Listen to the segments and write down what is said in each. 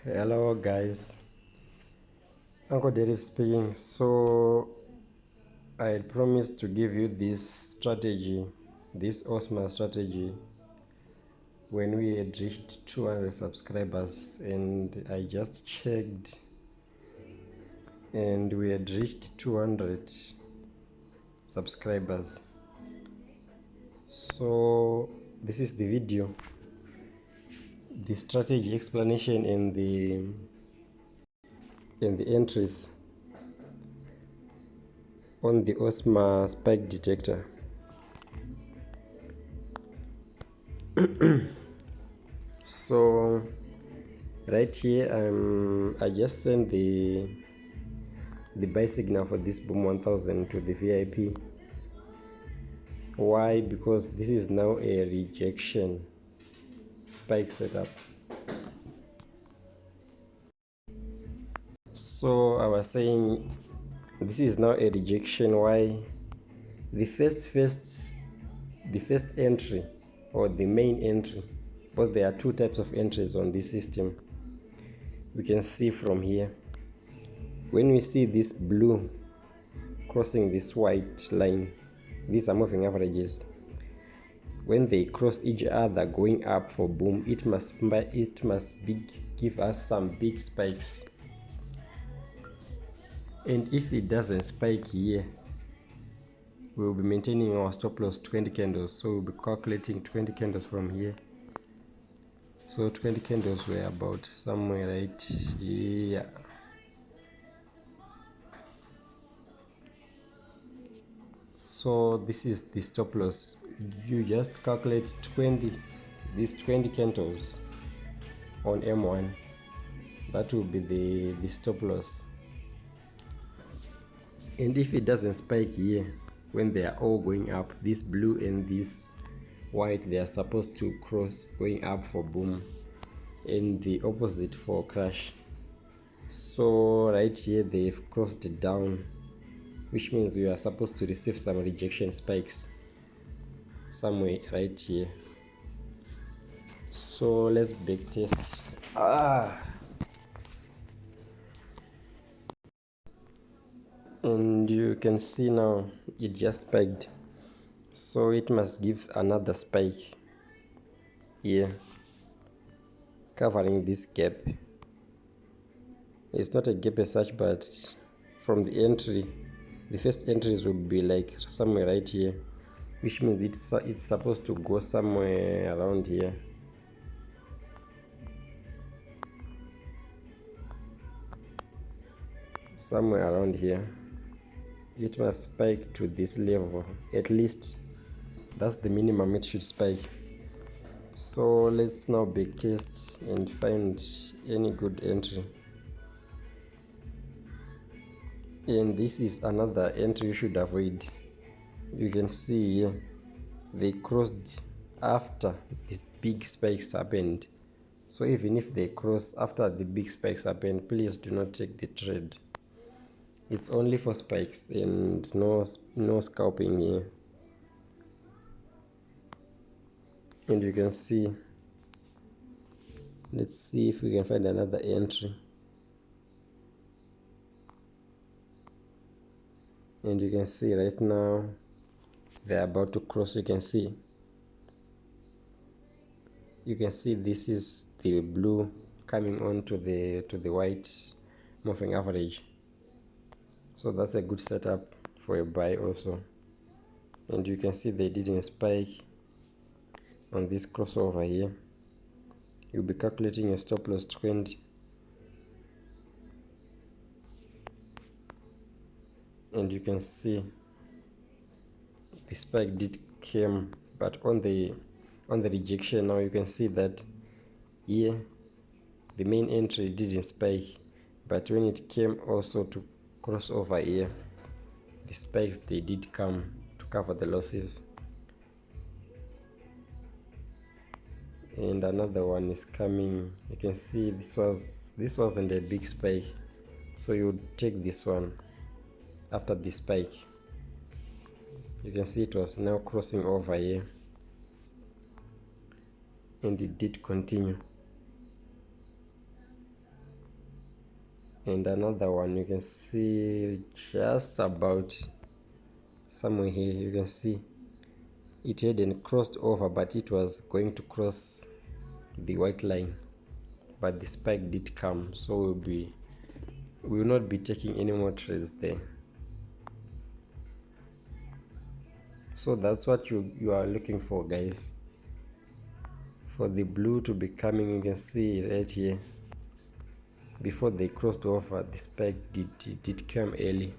Hello guys, Uncle Derek speaking. So I had promised to give you this strategy, this OsMA strategy, when we had reached 200 subscribers, and I just checked and we had reached 200 subscribers. So this is the video, the strategy explanation in the entries on the OsMA SpikeDetector. So right here, I just sent the buy signal for this Boom 1000 to the VIP. Why? Because this is now a rejection spike setup. So I was saying this is now a rejection. Why? The first entry, or the main entry, because there are two types of entries on this system. We can see from here, when we see this blue crossing this white line, these are moving averages. When they cross each other going up for boom, it must give us some big spikes. And if it doesn't spike here, we will be maintaining our stop loss 20 candles. So we'll be calculating 20 candles from here. So 20 candles were about somewhere right here. So this is the stop loss. You just calculate 20 candles on M1. That will be the stop loss. And if it doesn't spike here, when they are all going up, this blue and this white, they are supposed to cross going up for boom, and the opposite for crash. So right here they've crossed it down, which means we are supposed to receive some rejection spikes somewhere right here. So let's backtest. And you can see now it just spiked, so it must give another spike here, covering this gap. It's not a gap as such, but from the entry, the first entries will be like somewhere right here, which means it's supposed to go somewhere around here. Somewhere around here. It must spike to this level, at least that's the minimum it should spike. So let's now backtest and find any good entry. And this is another entry you should avoid. You can see here they crossed after these big spikes happened. So even if they cross after the big spikes happened, please do not take the trade. It's only for spikes and no scalping here. And you can see, let's see if we can find another entry. And you can see right now they're about to cross. You can see this is the blue coming on to the white moving average. So that's a good setup for a buy also. And you can see they didn't spike on this crossover here. You'll be calculating a stop loss 20. And you can see the spike did came, but on the rejection now you can see that here the main entry didn't spike, but when it came also to cross over here, the spikes, they did come to cover the losses. And another one is coming. You can see this wasn't a big spike, so you would take this one after the spike. You can see it was now crossing over here, and it did continue. And another one, you can see just about somewhere here, you can see it hadn't crossed over, but it was going to cross the white line, but the spike did come, so we will not be taking any more trades there. So that's what you are looking for, guys. For the blue to be coming, you can see it right here. Before they crossed over, the spike did come early.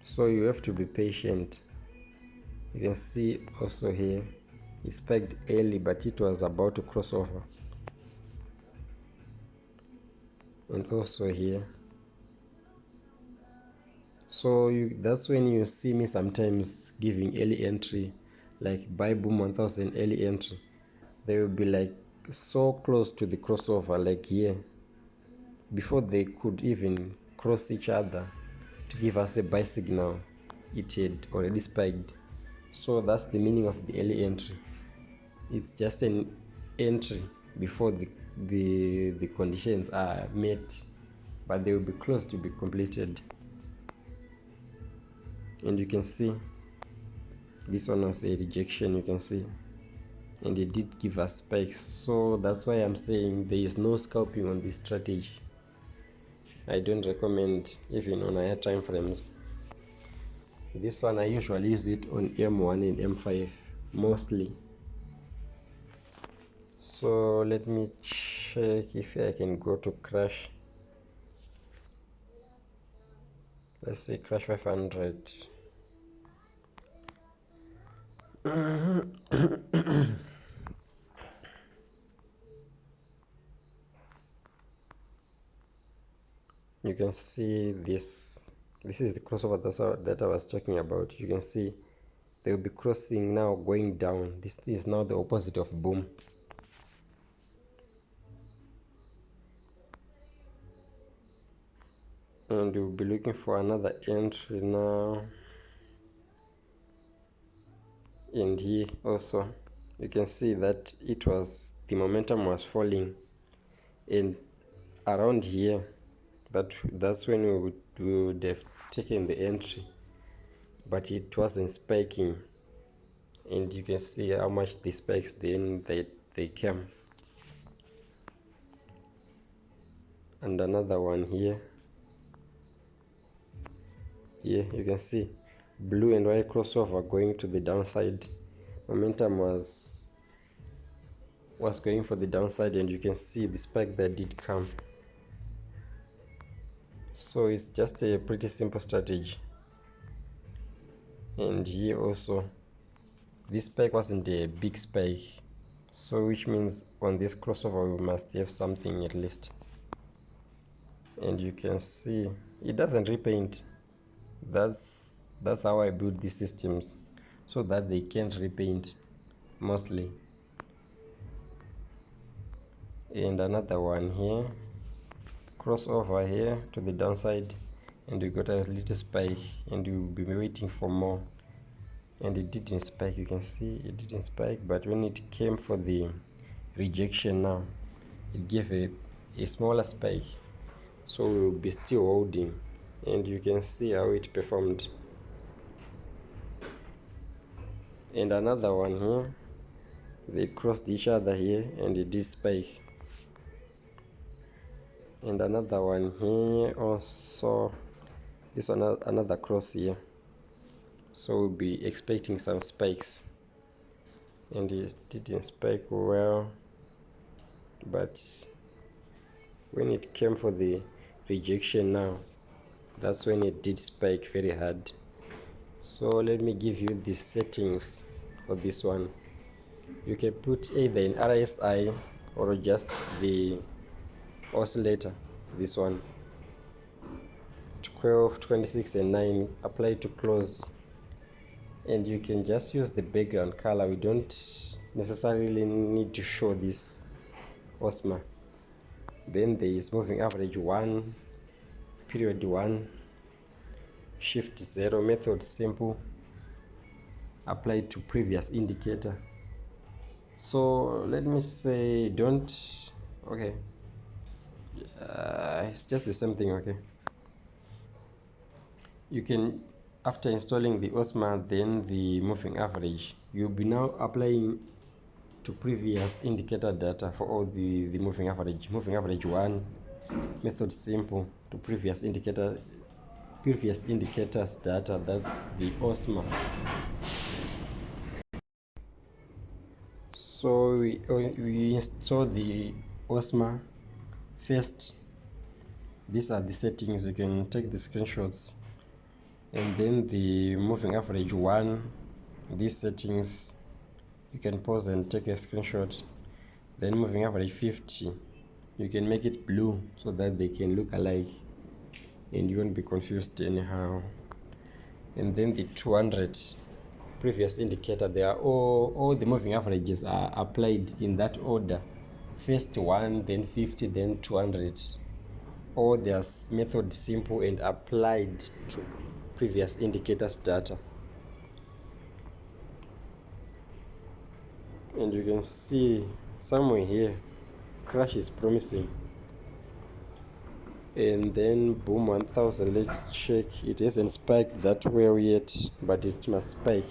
So you have to be patient. You can see also here, it spiked early, but it was about to cross over. And also here. So that's when you see me sometimes giving early entry, like buy Boom 1000 early entry. They will be like so close to the crossover, like here, before they could even cross each other to give us a buy signal, it had already spiked. So that's the meaning of the early entry. It's just an entry before the conditions are met, but they will be close to be completed. And you can see this one was a rejection, you can see, and it did give us spikes. So that's why I'm saying there is no scalping on this strategy. I don't recommend even on higher time frames. This one I usually use it on M1 and M5 mostly. So let me check if I can go to crash. Let's say crash 500. You can see this is the crossover that I was talking about. You can see they will be crossing now, going down. This is now the opposite of boom. And we'll be looking for another entry now. And here also you can see that the momentum was falling, and around here that's when we would have taken the entry, but it wasn't spiking. And you can see how much the spikes then they came. And another one here you can see blue and white crossover going to the downside. Momentum was going for the downside, and you can see the spike that did come. So it's just a pretty simple strategy. And here also this spike wasn't a big spike, so which means on this crossover we must have something at least. And you can see it doesn't repaint. That's how I build these systems, so that they can't repaint mostly. And another one here, crossover here to the downside, and we got a little spike, and we'll be waiting for more. And it didn't spike, you can see it didn't spike, but when it came for the rejection now, it gave a smaller spike. So we'll be still holding, and you can see how it performed. And another one here, they crossed each other here, and it did spike. And another one here also, this one another cross here, so we'll be expecting some spikes. And it didn't spike well, but when it came for the rejection now, that's when it did spike very hard. So let me give you the settings for this one. You can put either an RSI or just the oscillator. This one 12, 26 and 9, apply to close, and you can just use the background color. We don't necessarily need to show this OsMA. Then there is moving average 1, period 1, shift 0, method simple, apply to previous indicator. So let me say don't, okay, it's just the same thing. Okay, you can, after installing the OsMA, then the moving average, you'll be now applying to previous indicator data for all the moving average 1 method simple to previous indicators data. That's the OsMA. So we install the OsMA first. These are the settings. You can take the screenshots, and then the moving average 1, these settings you can pause and take a screenshot. Then moving average 50, you can make it blue so that they can look alike and you won't be confused anyhow. And then the 200 previous indicator, they are all the moving averages are applied in that order: first 1, then 50, then 200. All their method simple and applied to previous indicators data. And you can see somewhere here Crash is promising, and then Boom 1000, let's check. It hasn't spiked that well yet, but it must spike.